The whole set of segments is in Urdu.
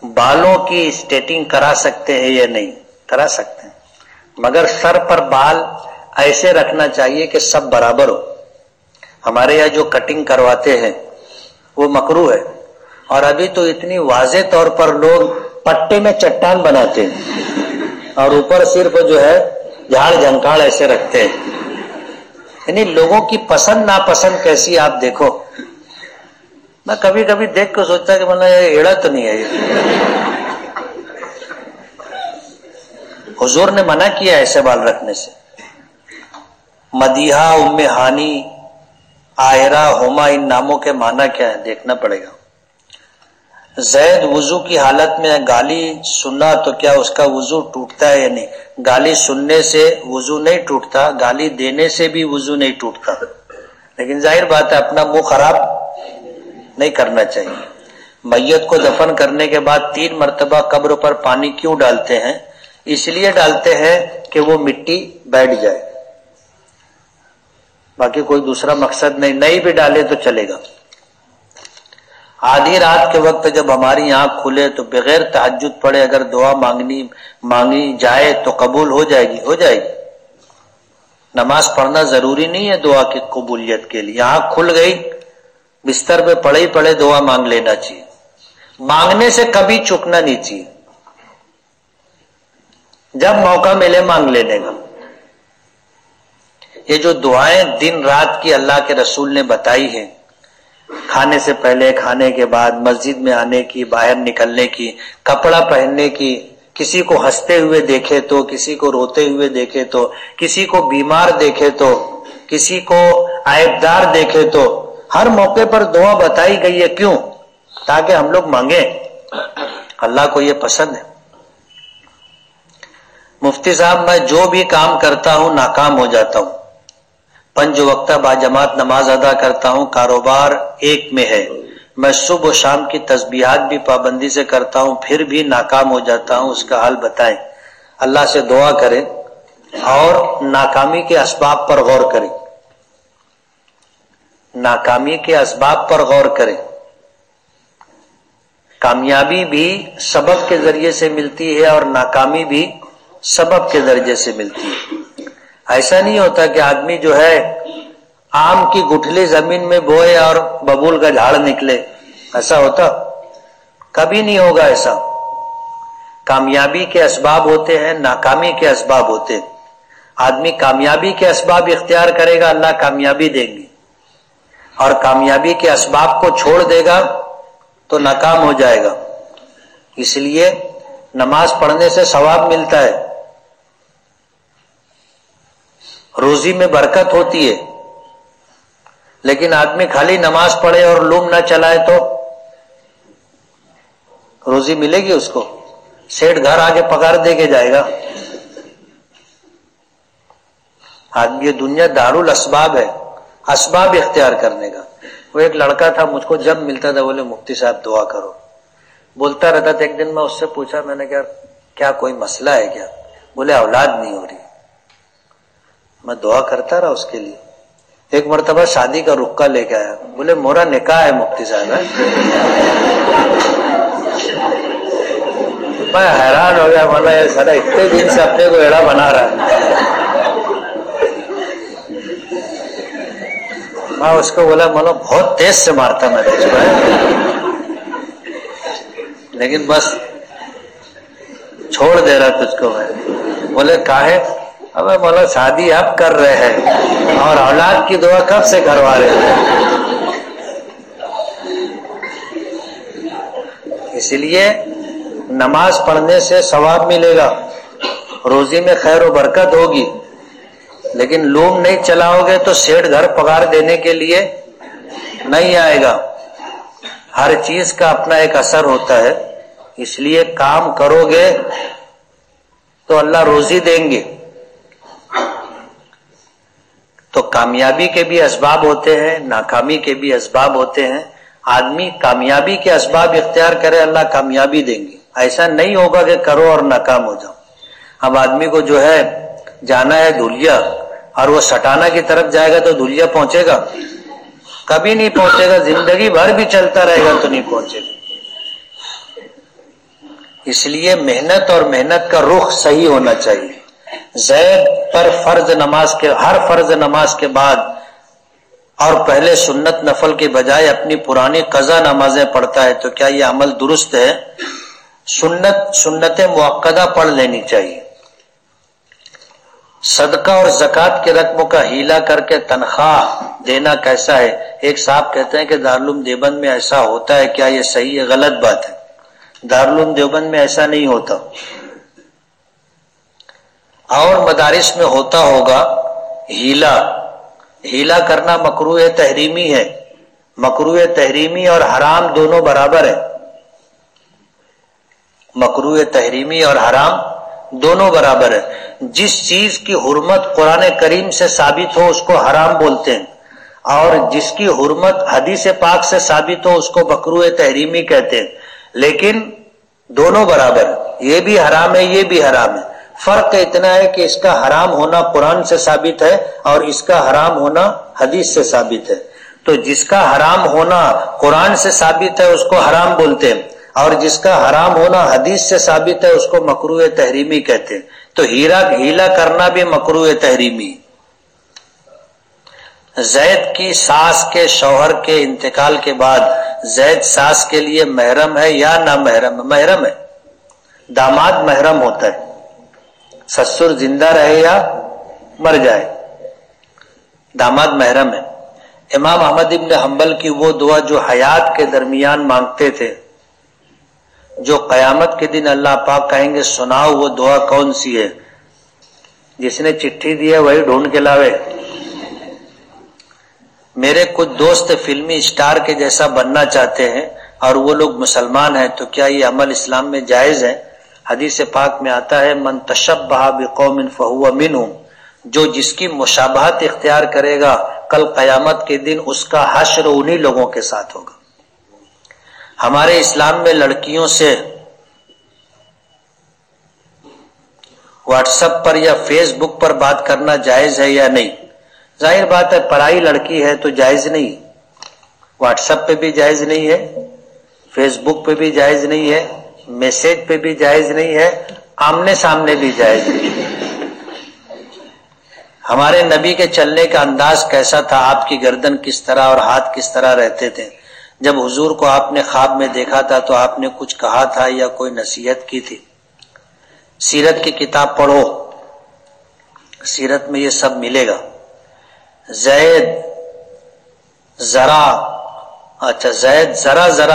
بالوں کی اسٹیٹنگ کرا سکتے ہیں یا نہیں؟ کرا سکتے ہیں، مگر سر پر بال ایسے رکھنا چاہیے کہ سب برابر ہو۔ ہمارے یہاں جو کٹنگ کرواتے ہیں وہ مکروہ ہے، اور ابھی تو اتنی واضح طور پر لوگ پٹے میں چٹان بناتے ہیں اور اوپر صرف جو ہے جھاڑ جھنکاڑ ایسے رکھتے ہیں۔ یعنی لوگوں کی پسند ناپسند کیسی آپ دیکھو۔ میں کبھی کبھی دیکھ کے سوچتا کہ مطلب یہ ایڑا تو نہیں ہے یہ۔ حضور نے منع کیا ایسے بال رکھنے سے۔ مدیحہ، ام ہانی، آئرہ، ہما، ان ناموں کے معنی کیا ہے دیکھنا پڑے گا۔ زید وضو کی حالت میں گالی سنا تو کیا اس کا وضو ٹوٹتا ہے یا نہیں؟ گالی سننے سے وضو نہیں ٹوٹتا، گالی دینے سے بھی وضو نہیں ٹوٹتا، لیکن ظاہر بات ہے اپنا منہ خراب نہیں کرنا چاہیے۔ میت کو دفن کرنے کے بعد 3 مرتبہ قبر پر پانی کیوں ڈالتے ہیں؟ اس لیے ڈالتے ہیں کہ وہ مٹی بیٹھ جائے، باقی کوئی دوسرا مقصد نہیں بھی ڈالے تو چلے گا۔ آدھی رات کے وقت جب ہماری آنکھ کھلے تو بغیر تہجد پڑھے اگر دعا مانگی جائے تو قبول ہو جائے گی۔ نماز پڑھنا ضروری نہیں ہے دعا کی قبولیت کے لیے۔ آنکھ کھل گئی، بستر پہ پڑے دعا مانگ لینا چاہیے، مانگنے سے کبھی چکنا نہیں چاہیے، جب موقع ملے مانگ لینے کا۔ یہ جو دعائیں دن رات کی اللہ کے رسول نے بتائی ہیں، کھانے سے پہلے، کھانے کے بعد، مسجد میں آنے کی، باہر نکلنے کی، کپڑا پہننے کی، کسی کو ہنستے ہوئے دیکھے تو، کسی کو روتے ہوئے دیکھے تو، کسی کو بیمار دیکھے تو، کسی کو عیبدار دیکھے تو، ہر موقع پر دعا بتائی گئی ہے۔ کیوں؟ تاکہ ہم لوگ مانگیں۔ اللہ کو یہ پسند ہے۔ مفتی صاحب، میں جو بھی کام کرتا ہوں ناکام ہو جاتا ہوں۔ 5 وقتہ باجماعت نماز ادا کرتا ہوں، کاروبار ایک میں ہے، میں صبح و شام کی تسبیحات بھی پابندی سے کرتا ہوں، پھر بھی ناکام ہو جاتا ہوں، اس کا حل بتائیں۔ اللہ سے دعا کریں اور ناکامی کے اسباب پر غور کریں۔ ناکامی کے اسباب پر غور کریں۔ کامیابی بھی سبب کے ذریعے سے ملتی ہے اور ناکامی بھی سبب کے ذریعے سے ملتی ہے۔ ایسا نہیں ہوتا کہ آدمی جو ہے آم کی گٹھلی زمین میں بوئے اور ببول کا جھاڑ نکلے، ایسا ہوتا؟ کبھی نہیں ہوگا ایسا۔ کامیابی کے اسباب ہوتے ہیں، ناکامی کے اسباب ہوتے ہیں۔ آدمی کامیابی کے اسباب اختیار کرے گا، اللہ کامیابی دیں گے، اور کامیابی کے اسباب کو چھوڑ دے گا تو ناکام ہو جائے گا۔ اس لیے نماز پڑھنے سے ثواب ملتا ہے، روزی میں برکت ہوتی ہے، لیکن آدمی خالی نماز پڑھے اور لوم نہ چلائے تو روزی ملے گی اس کو؟ سیٹ گھر آگے پگار دے کے جائے گا۔ آدمی یہ دنیا دارالاسباب ہے، اسباب اختیار کرنے کا۔ وہ ایک لڑکا تھا، مجھ کو جب ملتا تھا بولے مفتی صاحب دعا کرو، بولتا رہتا تھا۔ ایک دن میں اس سے پوچھا، میں نے کہا کیا کوئی مسئلہ ہے کیا؟ بولے اولاد نہیں ہو رہی۔ میں دعا کرتا رہا اس کے لیے۔ ایک مرتبہ شادی کا رکا لے کے آیا، بولے مورا نکاح ہے مفتی صاحب۔ میں حیران ہو گیا، بولا یہ سارا اتنے دن سے اپنے کو ایڑا بنا رہا ہے۔ میں اس کو بولا مولا بہت تیز سے مارتا میں تجھ کو، لیکن بس چھوڑ دے رہا تجھ کو میں۔ بولے کاہے؟ اب مولا شادی اب کر رہے ہیں اور اولاد کی دعا کب سے کروا رہے ہیں؟ اس لیے نماز پڑھنے سے ثواب ملے گا، روزی میں خیر و برکت ہوگی، لیکن لوم نہیں چلاؤ گے تو سیٹ گھر پگار دینے کے لیے نہیں آئے گا۔ ہر چیز کا اپنا ایک اثر ہوتا ہے، اس لیے کام کرو گے تو اللہ روزی دیں گے۔ تو کامیابی کے بھی اسباب ہوتے ہیں، ناکامی کے بھی اسباب ہوتے ہیں۔ آدمی کامیابی کے اسباب اختیار کرے، اللہ کامیابی دیں گے۔ ایسا نہیں ہوگا کہ کرو اور ناکام ہو جاؤ۔ اب آدمی کو جو ہے جانا ہے دھولیا اور وہ سٹانا کی طرف جائے گا تو دھولیا پہنچے گا؟ کبھی نہیں پہنچے گا، زندگی بھر بھی چلتا رہے گا تو نہیں پہنچے گا۔ اس لیے محنت اور محنت کا رخ صحیح ہونا چاہیے. زید پر ہر فرض نماز کے بعد اور پہلے سنت نفل کے بجائے اپنی پرانی قضا نمازیں پڑھتا ہے تو کیا یہ عمل درست ہے؟ سنت مؤکدہ پڑھ لینی چاہیے. صدقہ اور زکوٰۃ کے رقموں کا ہیلا کر کے تنخواہ دینا کیسا ہے؟ ایک صاحب کہتے ہیں کہ دارالعلوم دیوبند میں ایسا ہوتا ہے، کیا یہ صحیح ہے؟ غلط بات ہے. دارالعلوم دیوبند میں ایسا نہیں ہوتا، اور مدارس میں ہوتا ہوگا. ہیلا کرنا مکروہ تحریمی ہے. مکروہ تحریمی اور حرام دونوں برابر ہے. مکروہ تحریمی اور حرام دونوں برابر ہے. جس چیز کی حرمت قرآن کریم سے ثابت ہو اس کو حرام بولتے ہیں، اور جس کی حرمت حدیث پاک سے ثابت ہو اس کو مکروہ تحریمی کہتے ہیں. لیکن دونوں برابر ہے، یہ بھی حرام ہے، یہ بھی حرام ہے. فرق اتنا ہے کہ اس کا حرام ہونا قرآن سے ثابت ہے اور اس کا حرام ہونا حدیث سے ثابت ہے. تو جس کا حرام ہونا قرآن سے ثابت ہے اس کو حرام بولتے ہیں، اور جس کا حرام ہونا حدیث سے ثابت ہے اس کو مکروہ تحریمی کہتے ہیں. تو ہیلا کرنا بھی مکروہ تحریمی. زید کی ساس کے شوہر کے انتقال کے بعد زید ساس کے لیے محرم ہے یا نہ محرم؟ محرم ہے. داماد محرم ہوتا ہے، سسر زندہ رہے یا مر جائے، داماد محرم ہے. امام احمد ابن حنبل کی وہ دعا جو حیات کے درمیان مانگتے تھے، جو قیامت کے دن اللہ پاک کہیں گے سناؤ، وہ دعا کون سی ہے؟ جس نے چٹھی دی ہے وہی ڈھونڈ کے لاوے. میرے کچھ دوست فلمی اسٹار کے جیسا بننا چاہتے ہیں اور وہ لوگ مسلمان ہیں، تو کیا یہ عمل اسلام میں جائز ہے؟ حدیث پاک میں آتا ہے من تشبہ بقوم فہو منہم، جو جس کی مشابہت اختیار کرے گا کل قیامت کے دن اس کا حشر انہی لوگوں کے ساتھ ہوگا. ہمارے اسلام میں لڑکیوں سے واٹس ایپ پر یا فیس بک پر بات کرنا جائز ہے یا نہیں؟ ظاہر بات ہے پرائی لڑکی ہے تو جائز نہیں. واٹس ایپ پہ بھی جائز نہیں ہے، فیس بک پہ بھی جائز نہیں ہے، میسج پہ بھی جائز نہیں ہے، آمنے سامنے بھی جائز نہیں ہے. ہمارے نبی کے چلنے کا انداز کیسا تھا؟ آپ کی گردن کس طرح اور ہاتھ کس طرح رہتے تھے؟ جب حضور کو آپ نے خواب میں دیکھا تھا تو آپ نے کچھ کہا تھا یا کوئی نصیحت کی تھی؟ سیرت کی کتاب پڑھو، سیرت میں یہ سب ملے گا. زید ذرا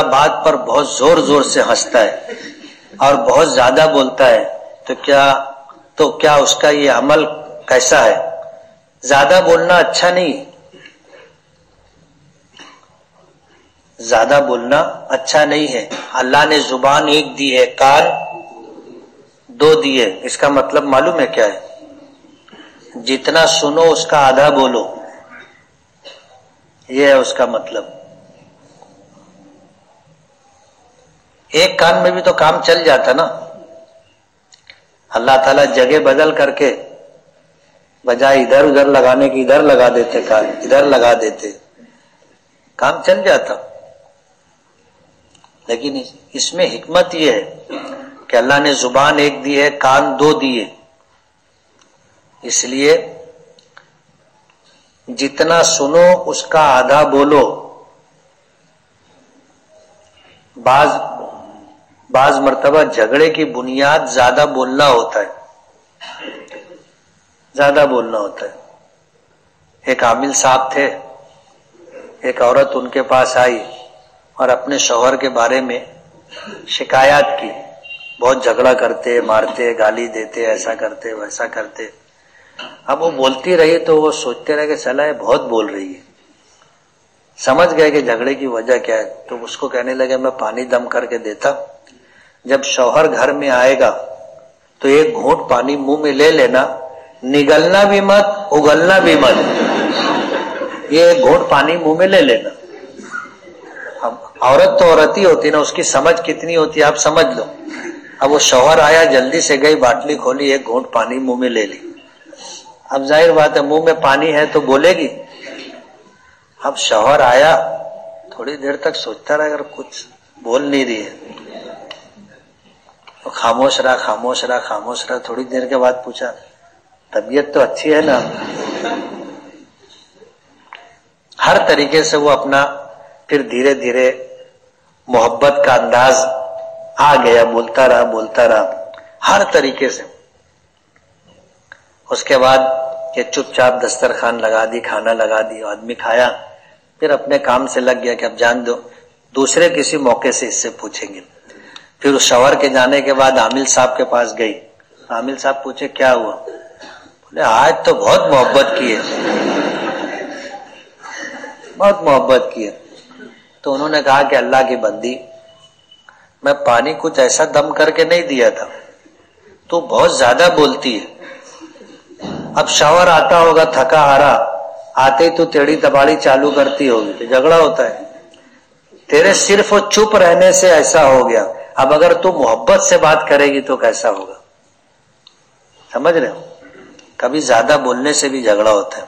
بات پر بہت زور زور سے ہنستا ہے اور بہت زیادہ بولتا ہے، تو کیا اس کا یہ عمل کیسا ہے؟ زیادہ بولنا اچھا نہیں، زیادہ بولنا اچھا نہیں ہے. اللہ نے زبان ایک دی ہے، کان دو دیے. اس کا مطلب معلوم ہے کیا ہے؟ جتنا سنو اس کا آدھا بولو، یہ ہے اس کا مطلب. ایک کان میں بھی تو کام چل جاتا نا. اللہ تعالیٰ جگہ بدل کر کے بجائے ادھر ادھر لگانے کی ادھر لگا دیتے، کان ادھر لگا دیتے، کام چل جاتا. لیکن اس میں حکمت یہ ہے کہ اللہ نے زبان ایک دی ہے، کان دو دیے. اس لیے جتنا سنو اس کا آدھا بولو. بعض مرتبہ جھگڑے کی بنیاد زیادہ بولنا ہوتا ہے، زیادہ بولنا ہوتا ہے. ایک عامل صاحب تھے، ایک عورت ان کے پاس آئی اور اپنے شوہر کے بارے میں شکایات کی، بہت جھگڑا کرتے، مارتے، گالی دیتے، ایسا کرتے ویسا کرتے. اب وہ بولتی رہی تو وہ سوچتے رہے کہ چلا یہ بہت بول رہی ہے. سمجھ گئے کہ جھگڑے کی وجہ کیا ہے، تو اس کو کہنے لگے میں پانی دم کر کے دیتا، جب شوہر گھر میں آئے گا تو ایک گھونٹ پانی منہ میں لے لینا، نگلنا بھی مت، اگلنا بھی مت، یہ ایک گھونٹ پانی منہ میں لے لینا. اب عورت تو عورت ہی ہوتی نا، اس کی سمجھ کتنی ہوتی ہے آپ سمجھ لو. اب وہ شوہر آیا، جلدی سے گئی، باٹلی کھولی، ایک گھونٹ پانی منہ میں لے لی. اب ظاہر بات ہے منہ میں پانی ہے تو بولے گی. اب شوہر آیا، تھوڑی دیر تک سوچتا رہا اگر کچھ بول نہیں رہی ہے، خاموش رہا خاموش رہا خاموش رہا. تھوڑی دیر کے بعد پوچھا طبیعت تو اچھی ہے نا؟ ہر طریقے سے وہ اپنا پھر دھیرے دھیرے محبت کا انداز آ گیا. بولتا رہا ہر طریقے سے. اس کے بعد یہ چپ چاپ دسترخوان لگا دی, کھانا لگا دی, آدمی کھایا, پھر اپنے کام سے لگ گیا کہ اب جان دو, دوسرے کسی موقع سے اس سے پوچھیں گے. پھر اس شوہر کے جانے کے بعد عامل صاحب کے پاس گئی. عامل صاحب پوچھے کیا ہوا؟ بولے آج تو بہت محبت کی ہے, بہت محبت کی ہے. تو انہوں نے کہا کہ اللہ کی بندی, میں پانی کچھ ایسا دم کر کے نہیں دیا تھا, تو بہت زیادہ بولتی ہے. اب شاور آتا ہوگا تھکا ہارا, آتے ہی تو ٹیڑھی تباڑی چالو کرتی ہوگی تو جھگڑا ہوتا ہے. تیرے صرف وہ چپ رہنے سے ایسا ہو گیا, اب اگر تو محبت سے بات کرے گی تو کیسا ہوگا؟ سمجھ رہے ہو؟ کبھی زیادہ بولنے سے بھی جھگڑا ہوتا ہے.